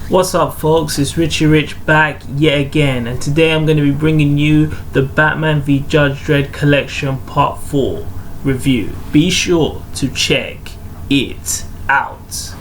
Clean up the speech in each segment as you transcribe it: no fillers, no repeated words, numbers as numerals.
What's up, folks? It's Richie Rich back yet again, and today I'm going to be bringing you the Batman v Judge Dredd Collection Part 4 review. Be sure to check it out.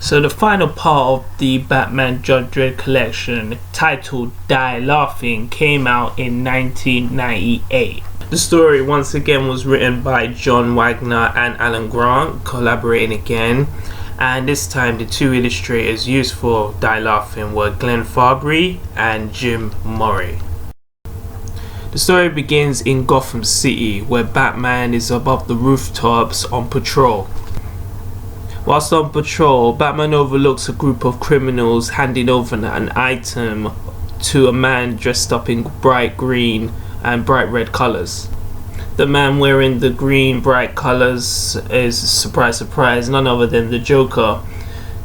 So the final part of the Batman Judge Dredd collection, titled Die Laughing, came out in 1998. The story once again was written by John Wagner and Alan Grant, collaborating again, and this time the two illustrators used for Die Laughing were Glenn Fabry and Jim Murray. The story begins in Gotham City, where Batman is above the rooftops on patrol. Whilst on patrol, Batman overlooks a group of criminals handing over an item to a man dressed up in bright green and bright red colours. The man wearing the green bright colours is, surprise surprise, none other than the Joker.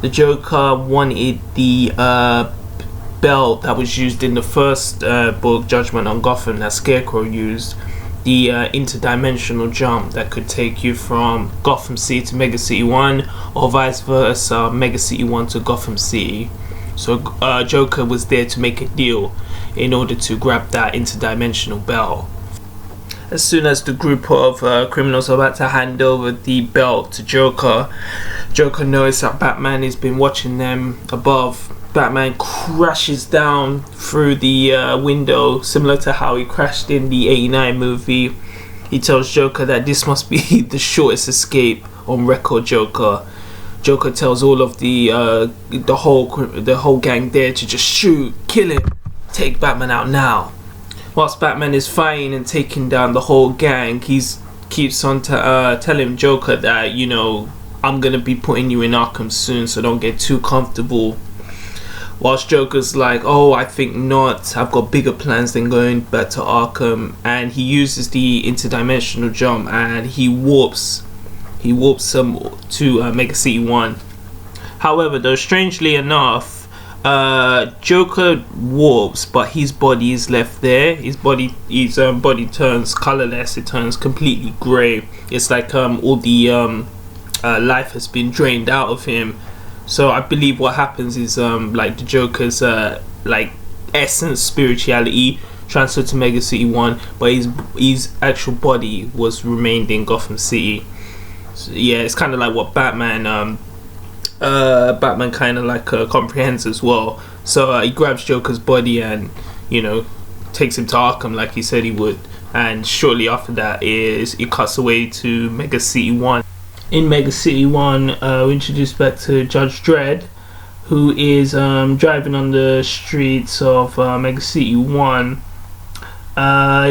The Joker wanted the belt that was used in the first book, Judgment on Gotham, that Scarecrow used. The interdimensional jump that could take you from Gotham City to Mega City 1, or vice versa, Mega City 1 to Gotham City. So Joker was there to make a deal in order to grab that interdimensional belt. As soon as the group of criminals are about to hand over the belt to Joker, Joker knows that Batman has been watching them above. Batman crashes down through the window, similar to how he crashed in the '89 movie. He tells Joker that this must be the shortest escape on record. Joker tells all of the whole gang there to just shoot, kill him, take Batman out now. Whilst Batman is fighting and taking down the whole gang, he keeps on telling Joker that, you know, I'm gonna be putting you in Arkham soon, so don't get too comfortable. Whilst Joker's like, oh, I think not, I've got bigger plans than going back to Arkham, and he uses the interdimensional jump and he warps them to Mega City 1. However, though, strangely enough, Joker warps, but his body is left there. His body turns colorless. It turns completely grey. It's like all the life has been drained out of him. So I believe what happens is like the Joker's like essence, spirituality transferred to Mega City 1, but his actual body was remained in Gotham City. So, yeah, it's kind of like what Batman kind of like comprehends as well. So he grabs Joker's body and, you know, takes him to Arkham like he said he would, and shortly after that it cuts away to Mega City 1. In Mega City 1, we're introduced back to Judge Dredd, who is driving on the streets of Mega City 1.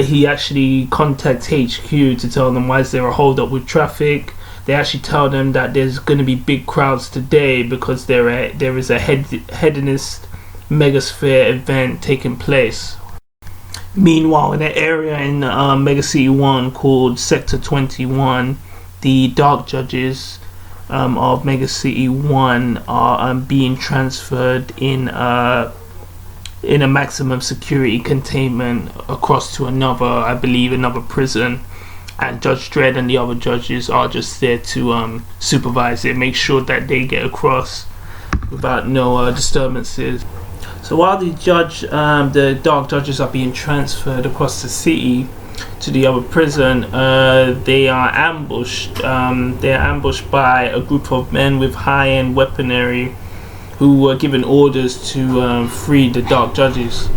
He actually contacts HQ to tell them why is there a hold up with traffic. They actually tell them that there's going to be big crowds today because there is a hedonist megasphere event taking place. Meanwhile, in an area in Mega City 1 called Sector 21, the Dark Judges of Mega City 1 are being transferred in a maximum security containment across to another prison, and Judge Dredd and the other judges are just there to supervise it, make sure that they get across without no disturbances. So while the Dark Judges are being transferred across the city to the other prison, they are ambushed. They are ambushed by a group of men with high-end weaponry who were given orders to free the Dark Judges.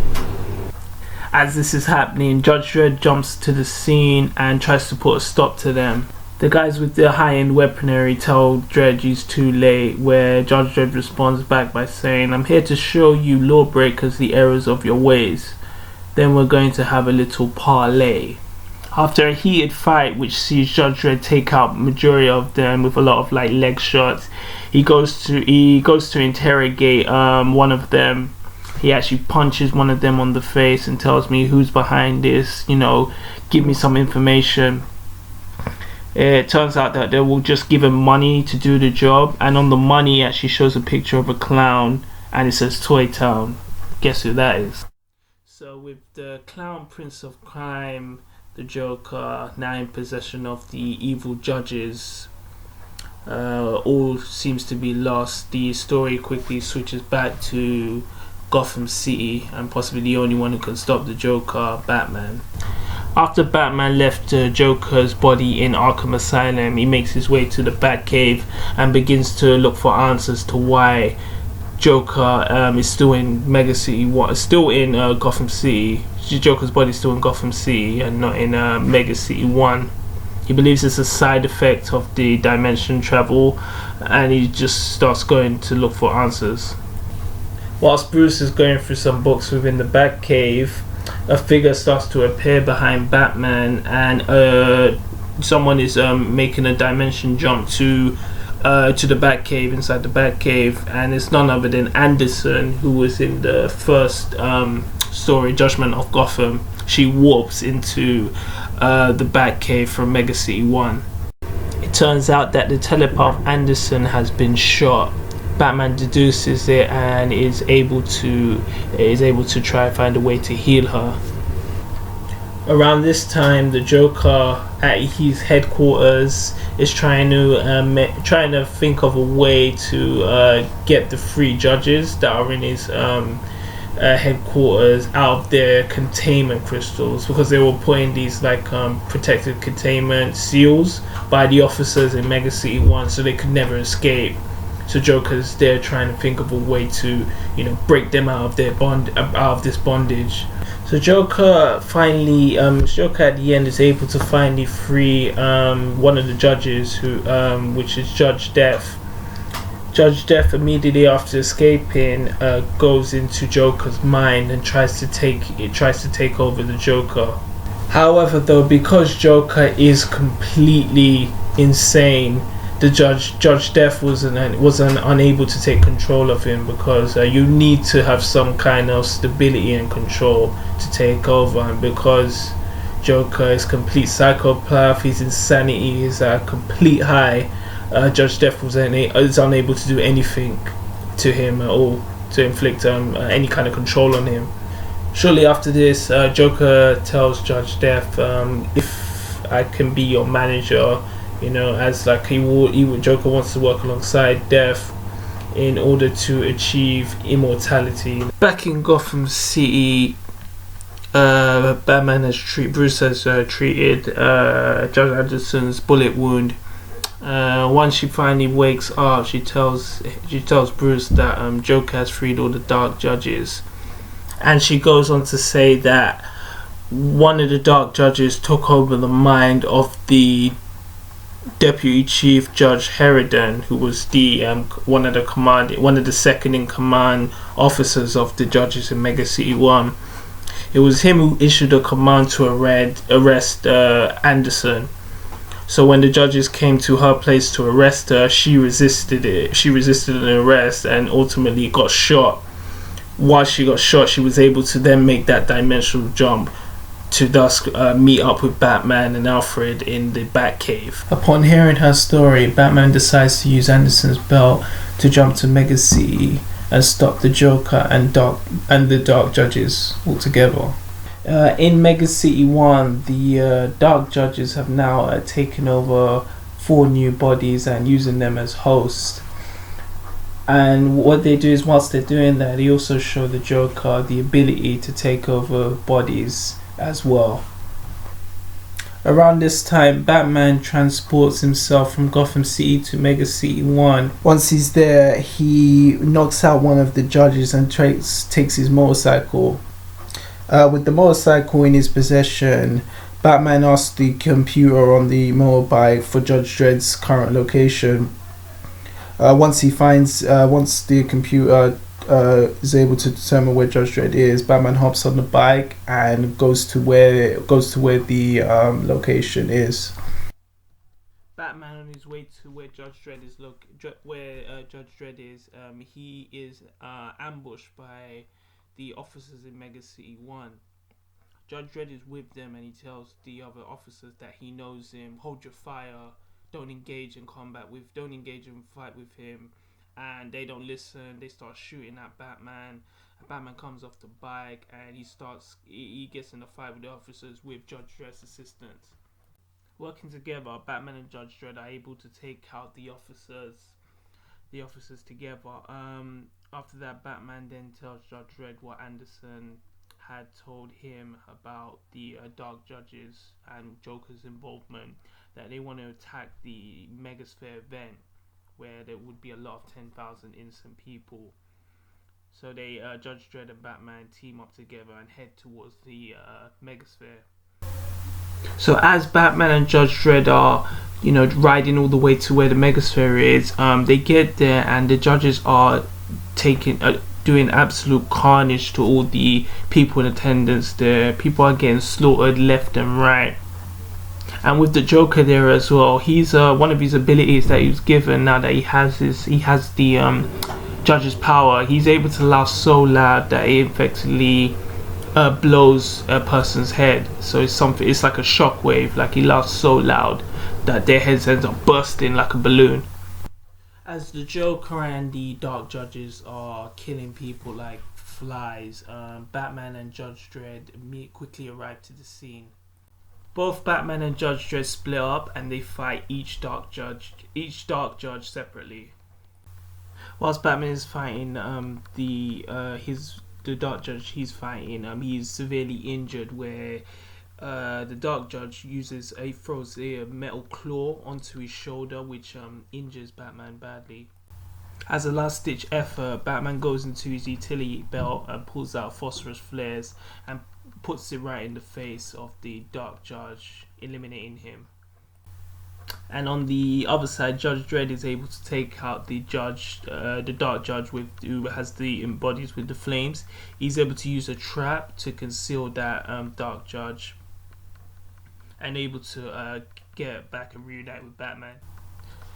As this is happening, Judge Dredd jumps to the scene and tries to put a stop to them. The guys with the high-end weaponry tell Dredd he's too late, where Judge Dredd responds back by saying, "I'm here to show you lawbreakers the errors of your ways. Then we're going to have a little parley." After a heated fight which sees Judge Dredd take out majority of them with a lot of like leg shots, he goes to interrogate one of them. He actually punches one of them on the face and tells me who's behind this, give me some information. It turns out that they will just give him money to do the job, and on the money actually shows a picture of a clown and it says Toy Town. Guess who that is? So with the clown prince of crime, the Joker, now in possession of the evil judges, all seems to be lost. The story quickly switches back to Gotham City, and possibly the only one who can stop the Joker, Batman. After Batman left Joker's body in Arkham Asylum, he makes his way to the Batcave and begins to look for answers to why Joker is still in Gotham City. Joker's body is still in Gotham City and not in Mega City 1. He believes it's a side effect of the dimension travel, and he just starts going to look for answers. Whilst Bruce is going through some books within the Batcave, a figure starts to appear behind Batman, and someone is making a dimension jump to the Batcave, inside the Batcave, and it's none other than Anderson, who was in the first story, Judgment of Gotham. She warps into the Batcave from Mega City 1. It turns out that the telepath Anderson has been shot. Batman deduces it and is able to try and find a way to heal her. Around this time, the Joker at his headquarters is trying to think of a way to get the 3 judges that are in his headquarters out of their containment crystals, because they were putting these protected containment seals by the officers in Mega City 1, so they could never escape. So Joker's there trying to think of a way to, break them out of this bondage. So Joker finally, Joker at the end is able to finally free one of the judges, which is Judge Death. Judge Death, immediately after escaping, goes into Joker's mind and tries to take over the Joker. However, though, because Joker is completely insane, the Judge Death was unable to take control of him, because you need to have some kind of stability and control to take over, and because Joker is complete psychopath, his insanity is at a complete high, Judge Death is unable to do anything to him at all, to inflict any kind of control on him. Shortly after this, Joker tells Judge Death, if I can be your manager, as Joker wants to work alongside Death in order to achieve immortality. Back in Gotham City, Bruce has treated Judge Anderson's bullet wound. Once she finally wakes up, she tells Bruce that Joker has freed all the dark judges, and she goes on to say that one of the dark judges took over the mind of the Deputy Chief Judge Sheridan, who was the one of the second in command officers of the judges in Mega City 1. It was him who issued a command to arrest Anderson. So when the judges came to her place to arrest her, she resisted it. She resisted an arrest and ultimately got shot. While she got shot, she was able to then make that dimensional jump to thus meet up with Batman and Alfred in the Batcave. Upon hearing her story, Batman decides to use Anderson's belt to jump to Mega City and stop the Joker and the Dark Judges altogether. In Mega City 1, the Dark Judges have now taken over 4 new bodies and using them as hosts. And what they do is, whilst they're doing that, they also show the Joker the ability to take over bodies as well. Around this time, Batman transports himself from Gotham City to Mega City 1. Once he's there, he knocks out one of the judges and takes his motorcycle. With the motorcycle in his possession, Batman asks the computer on the motorbike for Judge Dredd's current location. Once the computer is able to determine where Judge Dredd is, Batman hops on the bike and goes to where the location is. Batman, on his way to where Judge Dredd is, he is ambushed by the officers in Mega City 1. Judge Dredd is with them and he tells the other officers that he knows him, hold your fire, don't engage in fight with him. And they don't listen, they start shooting at Batman. Batman comes off the bike and he gets in a fight with the officers with Judge Dredd's assistance. Working together, Batman and Judge Dredd are able to take out the officers together. After that, Batman then tells Judge Dredd what Anderson had told him about the Dark Judges and Joker's involvement, that they want to attack the Megasphere event where there would be a lot of 10,000 innocent people. So they, Judge Dredd and Batman team up together and head towards the Megasphere. So as Batman and Judge Dredd are, riding all the way to where the Megasphere is, they get there and the judges are doing absolute carnage to all the people in attendance there. People are getting slaughtered left and right. And with the Joker there as well, he's one of his abilities that he was given now that he has the judge's power. He's able to laugh so loud that it effectively blows a person's head. So it's like a shockwave. Like he laughs so loud that their heads ends up bursting like a balloon. As the Joker and the Dark Judges are killing people like flies, Batman and Judge Dredd quickly arrive to the scene. Both Batman and Judge Dredd split up and they fight each Dark Judge separately. Whilst Batman is fighting the Dark Judge he's fighting, he's severely injured where the Dark Judge throws a metal claw onto his shoulder, which injures Batman badly. As a last-ditch effort, Batman goes into his utility belt and pulls out phosphorus flares and puts it right in the face of the Dark Judge, eliminating him. And on the other side, Judge Dredd is able to take out the Dark Judge who has the embodies with the flames. He's able to use a trap to conceal that Dark Judge, and able to get back and reunite with Batman.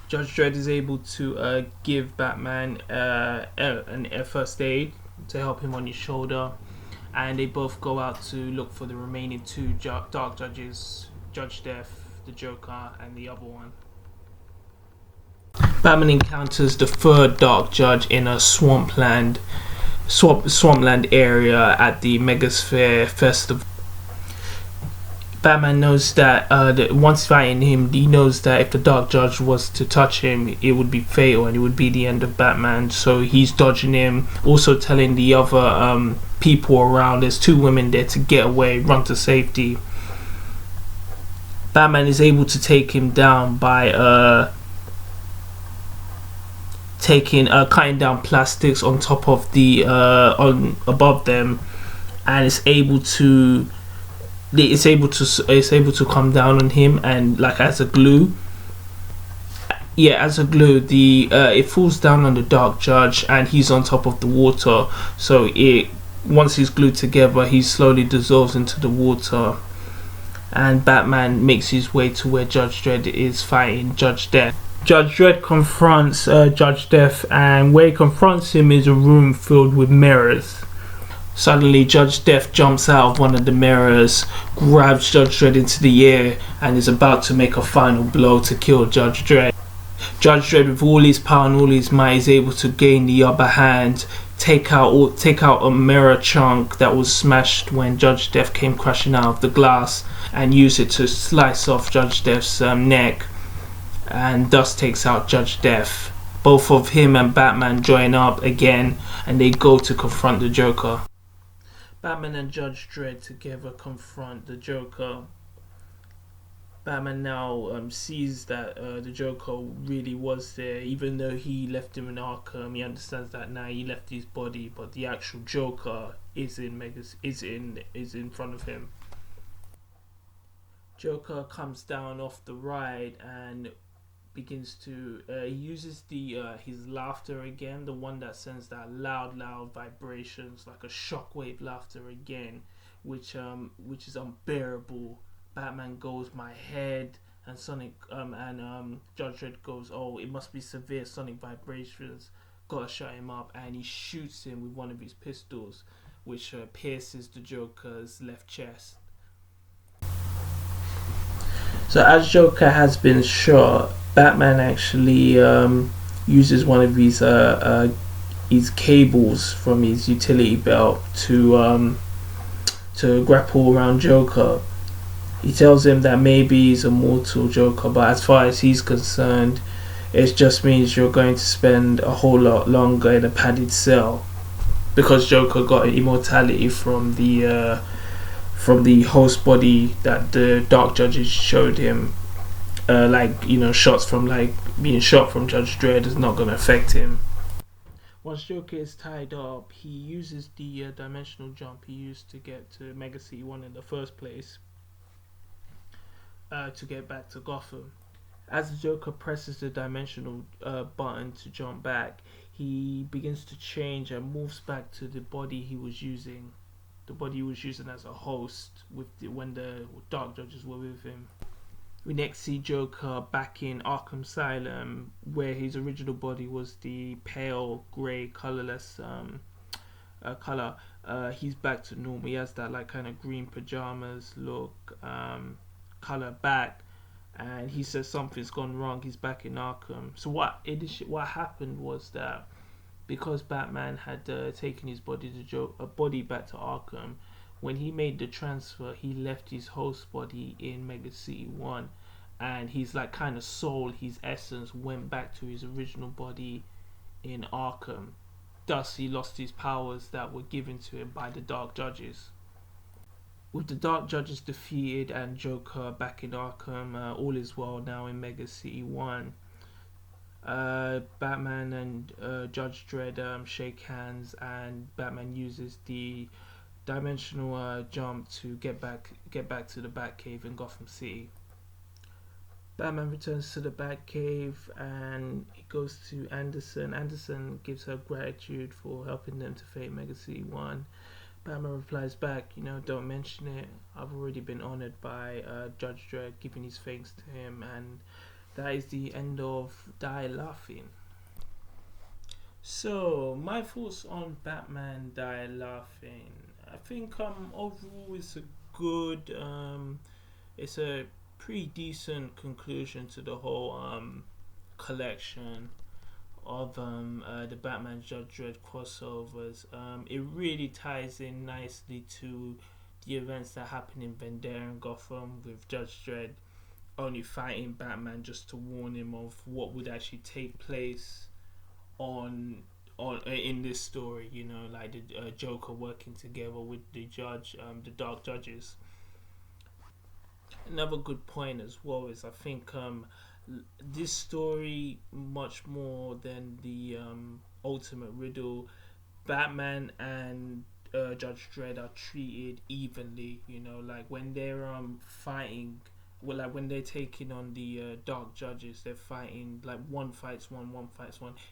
Judge Dredd is able to give Batman a first aid to help him on his shoulder, and they both go out to look for the remaining two Dark Judges, Judge Death, the Joker, and the other one. Batman encounters the third Dark Judge in a swampland area at the Megasphere Festival. Batman knows that once fighting him, he knows that if the Dark Judge was to touch him, it would be fatal and it would be the end of Batman. So he's dodging him, also telling the other people around, there's two women there, to get away, run to safety. Batman is able to take him down by cutting down plastics on top of the above them, and it's able to come down on him, and like as a glue, it falls down on the Dark Judge and he's on top of the water. So once he's glued together, he slowly dissolves into the water, and Batman makes his way to where Judge Dredd is fighting Judge Death. Judge Dredd confronts Judge Death, and where he confronts him is a room filled with mirrors. Suddenly, Judge Death jumps out of one of the mirrors, grabs Judge Dredd into the air, and is about to make a final blow to kill Judge Dredd. Judge Dredd, with all his power and all his might, is able to gain the upper hand, take out a mirror chunk that was smashed when Judge Death came crashing out of the glass, and use it to slice off Judge Death's neck, and thus takes out Judge Death. Both of him and Batman join up again, and they go to confront the Joker. Batman and Judge Dredd together confront the Joker. Batman now sees that the Joker really was there, even though he left him in Arkham. He understands that now he left his body, but the actual Joker is in front of him. Joker comes down off the ride and begins to he uses his laughter again, the one that sends that loud vibrations, like a shockwave laughter again, which is unbearable. Batman goes, my head, and Sonic Judge Dredd goes, oh, it must be severe sonic vibrations, gotta shut him up, and he shoots him with one of his pistols, which pierces the Joker's left chest. So as Joker has been shot, Batman actually uses one of his cables from his utility belt to grapple around Joker. He tells him that maybe he's a mortal Joker, but as far as he's concerned, it just means you're going to spend a whole lot longer in a padded cell, because Joker got immortality from the host body that the Dark Judges showed him. Shots from like being shot from Judge Dredd is not going to affect him. Once Joker is tied up, he uses the dimensional jump he used to get to Mega City 1 in the first place to get back to Gotham. As the Joker presses the dimensional button to jump back, he begins to change and moves back to the body he was using. The body he was using as a host when the Dark Judges were with him. We next see Joker back in Arkham Asylum, where his original body was the pale grey, colourless colour. He's back to normal. He has that like kind of green pajamas look, colour back, and he says something's gone wrong. He's back in Arkham. So what happened was that because Batman had taken his body back to Arkham, when he made the transfer, he left his host body in Mega City 1, and he's like kind of soul, his essence went back to his original body in Arkham. Thus, he lost his powers that were given to him by the Dark Judges. With the Dark Judges defeated and Joker back in Arkham, all is well now in Mega City 1. Batman and Judge Dredd shake hands, and Batman uses the dimensional jump to get back to the Batcave in Gotham City. Batman returns to the Batcave and he goes to Anderson. Anderson gives her gratitude for helping them to fate Mega City 1. Batman replies back, don't mention it. I've already been honored by Judge Dredd giving his thanks to him, and that is the end of Die Laughing. So, my thoughts on Batman Die Laughing. I think overall it's a good, it's a pretty decent conclusion to the whole collection of the Batman Judge Dredd crossovers. It really ties in nicely to the events that happen in Vendetta and Gotham, with Judge Dredd only fighting Batman just to warn him of what would actually take place on in this story, like the Joker working together with the Dark Judges. Another good point as well is I think this story, much more than the Ultimate Riddle, Batman and Judge Dredd are treated evenly. Like when they're fighting. Well, like when they're taking on the Dark Judges, they're fighting like one fights one.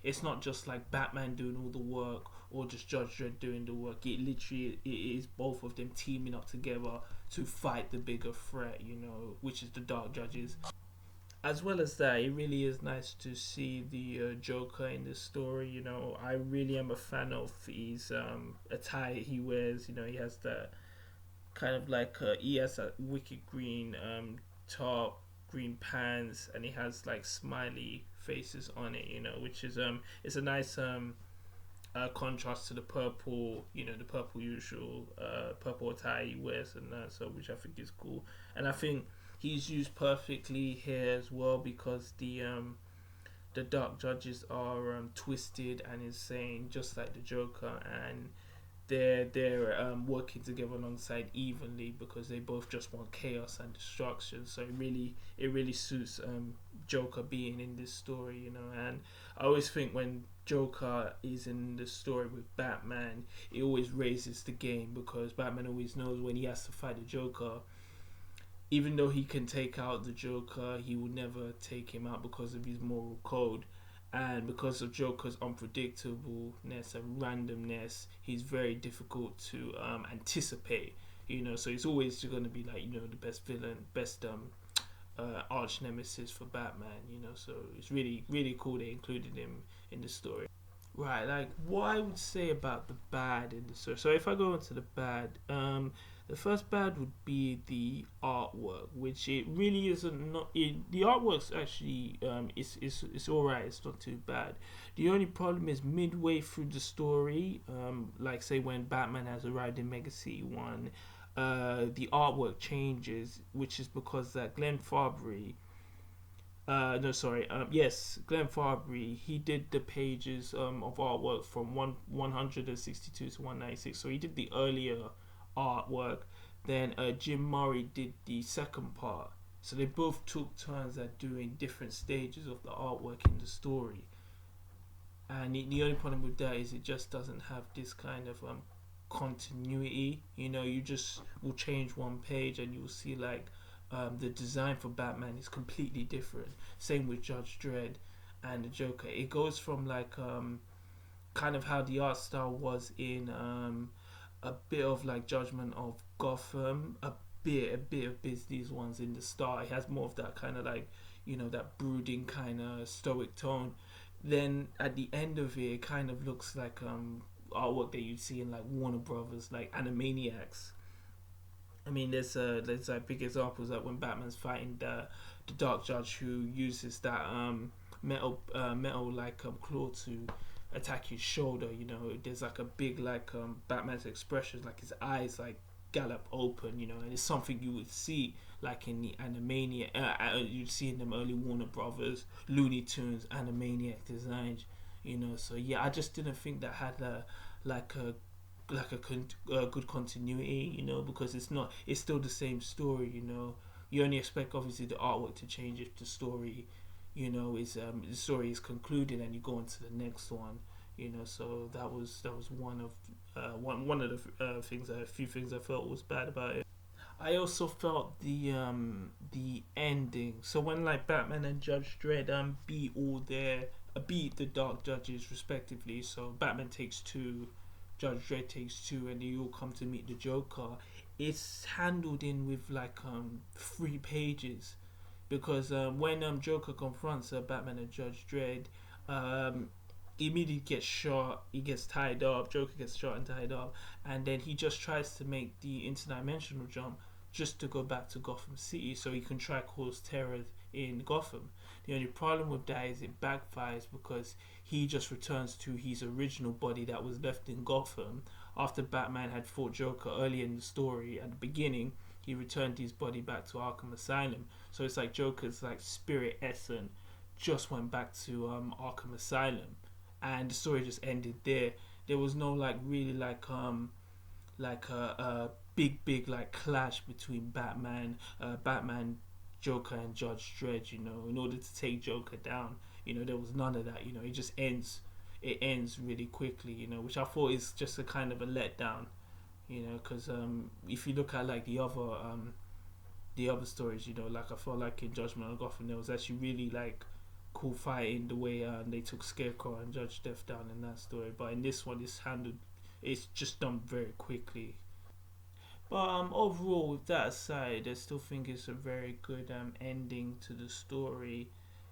It's not just like Batman doing all the work or just Judge Dredd doing the work. It is both of them teaming up together to fight the bigger threat, which is the Dark Judges. As well as that, it really is nice to see the Joker in this story. I really am a fan of his attire he wears. He has that kind of like he has a wicked green top, green pants, and he has like smiley faces on it, which is it's a nice contrast to the purple, the purple usual purple attire he wears, and so which I think is cool. And I think he's used perfectly here as well, because the Dark Judges are twisted and insane, just like the Joker, and they're working together alongside evenly because they both just want chaos and destruction. So it really suits Joker being in this story, and I always think when Joker is in the story with Batman, it always raises the game, because Batman always knows when he has to fight the Joker, even though he can take out the Joker, he will never take him out because of his moral code. And because of Joker's unpredictableness and randomness, he's very difficult to anticipate. So he's always going to be like the best villain, best arch nemesis for Batman. So it's really cool they included him in the story. Right, like what I would say about the bad in the story. So if I go into the bad, the first bad would be the artwork, which it really isn't. Not the artwork's actually it's all right. It's not too bad. The only problem is midway through the story, like say when Batman has arrived in Mega City One, the artwork changes, which is because that Glenn Fabry no, sorry. Yes, Glenn Fabry. He did the pages of artwork from 162 to 196. So he did the earlier artwork. Then Jim Murray did the second part. So they both took turns at doing different stages of the artwork in the story. And the only problem with that is it just doesn't have this kind of continuity. You know, you just will change one page and you'll see like the design for Batman is completely different. Same with Judge Dredd and the Joker. It goes from like kind of how the art style was in a bit of like Judgment of Gotham, a bit of Disney's ones in the start. It has more of that kind of like, you know, that brooding kind of stoic tone. Then at the end of it, it kind of looks like artwork that you see in like Warner Brothers, like Animaniacs. I mean, there's like big examples like when Batman's fighting the Dark Judge, who uses that metal like claw to attack his shoulder. You know, there's like a big like Batman's expression, like his eyes like gallop open. You know, and it's something you would see like in the Animania. You'd see in them early Warner Brothers, Looney Tunes, Animaniac designs. You know, so yeah, I just didn't think that had like a good continuity, you know, because it's still the same story, you know. You only expect obviously the artwork to change if the story, you know, is the story is concluded and you go into the next one, you know. So that was one of the things, a few things I felt was bad about it. I also felt the ending. So when like Batman and Judge Dredd beat the Dark Judges respectively. So Batman takes two, Judge Dredd takes two, and they all come to meet the Joker. It's handled in with like 3 pages, because when Joker confronts Batman and Judge Dredd, he immediately gets shot. He gets tied up. Joker gets shot and tied up, and then he just tries to make the interdimensional jump just to go back to Gotham City so he can try cause terror in Gotham. The only problem with that is it backfires because he just returns to his original body that was left in Gotham after Batman had fought Joker earlier in the story. At the beginning, he returned his body back to Arkham Asylum. So it's like Joker's like spirit essence just went back to Arkham Asylum, and the story just ended there. There was no like really like a big like clash between Batman, Joker, and Judge Dredd. You know, in order to take Joker down, you know, there was none of that. You know, it just ends. It ends really quickly. You know, which I thought is just a kind of a letdown. You know, because if you look at like the other stories, you know, like I felt like in Judgment of Gotham, there was actually really like cool fighting the way they took Scarecrow and Judge Death down in that story. But in this one, it's just done very quickly. But overall, with that aside, I still think it's a very good ending to the story.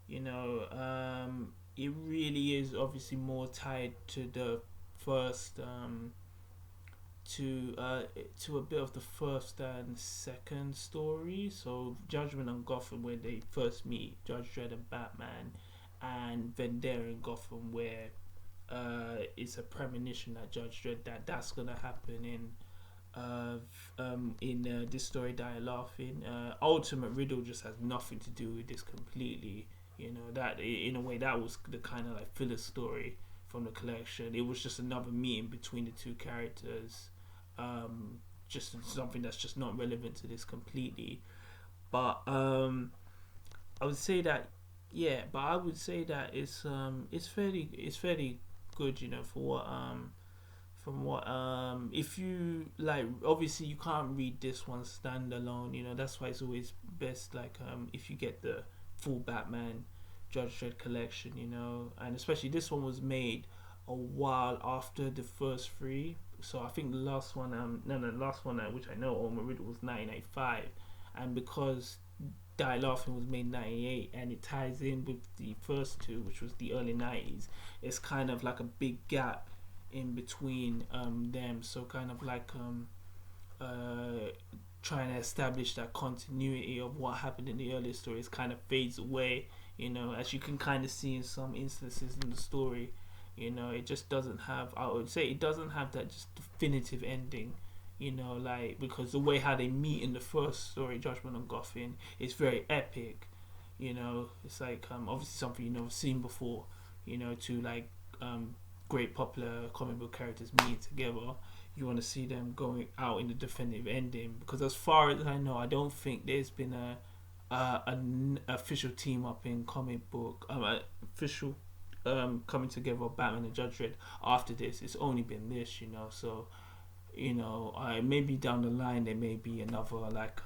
You know, it really is obviously more tied to the first, to a bit of the first and second story. So Judgment on Gotham, where they first meet Judge Dredd and Batman, and then there in Gotham, where it's a premonition that Judge Dredd that's gonna happen in this story, Die Laughing. Ultimate Riddle just has nothing to do with this completely. You know, that in a way that was the kind of like filler story from the collection. It was just another meeting between the two characters. Just something that's just not relevant to this completely. But I would say that but I would say that it's fairly good. You know, for what from what if you like, obviously you can't read this one standalone. You know, that's why it's always best like if you get the full Batman Judge Dredd collection, you know, and especially this one was made a while after the first three. So I think the last one the last one which I know, Riddle, was 1995, and because Die Laughing was made in 98, and it ties in with the first two, which was the early 90s. It's kind of like a big gap in between them, so kind of like trying to establish that continuity of what happened in the earlier stories kind of fades away, as you can kind of see in some instances in the story. It just doesn't have, I would say it doesn't have that just definitive ending, like, because the way how they meet in the first story, Judgment on Gotham, is very epic. It's like obviously something you've never seen before, to like great popular comic book characters meeting together. You want to see them going out in the definitive ending, because as far as I know, I don't think there's been an official team up in comic book official coming together of Batman and Judge Dredd after this. It's only been this, so maybe down the line there may be another like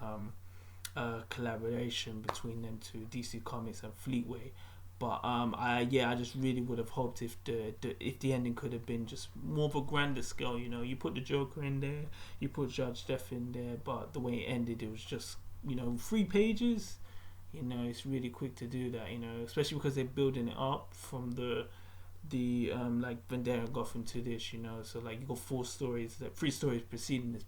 collaboration between them two, DC Comics and Fleetway. But I just really would have hoped if the ending could have been just more of a grander scale. You put the Joker in there, you put Judge Death in there, but the way it ended, it was just 3 pages. It's really quick to do that. Especially because they're building it up from the like Vendetta and Gotham to this. So like you got 4 stories, 3 stories preceding this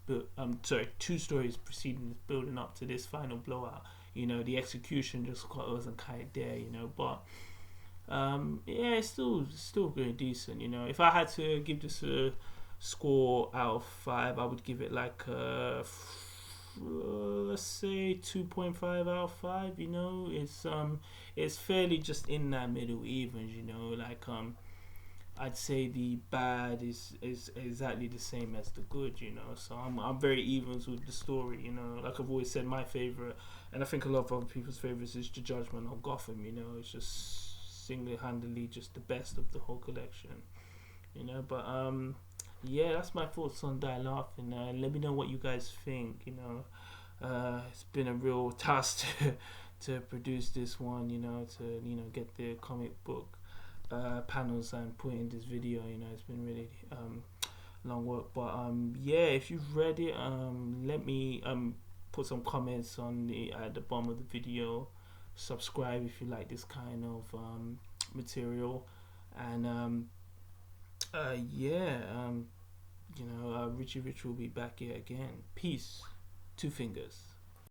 2 stories preceding this, building up to this final blowout. The execution just wasn't quite there, but it's still very decent. If I had to give this a score out of 5, I would give it like let's say 2.5 out of 5. It's fairly just in that middle evens. Like I'd say the bad is exactly the same as the good, so I'm very evens with the story. Like I've always said, my favorite, and I think a lot of other people's favorites, is the Judgment on Gotham. It's just single-handedly just the best of the whole collection. But that's my thoughts on Die Laughing. Let me know what you guys think. It's been a real task to produce this one, to get the comic book panels and put in this video. It's been really long work, but if you've read it, let me put some comments at the bottom of the video. Subscribe if you like this kind of material, and Richie Rich will be back here again. Peace. 2 fingers.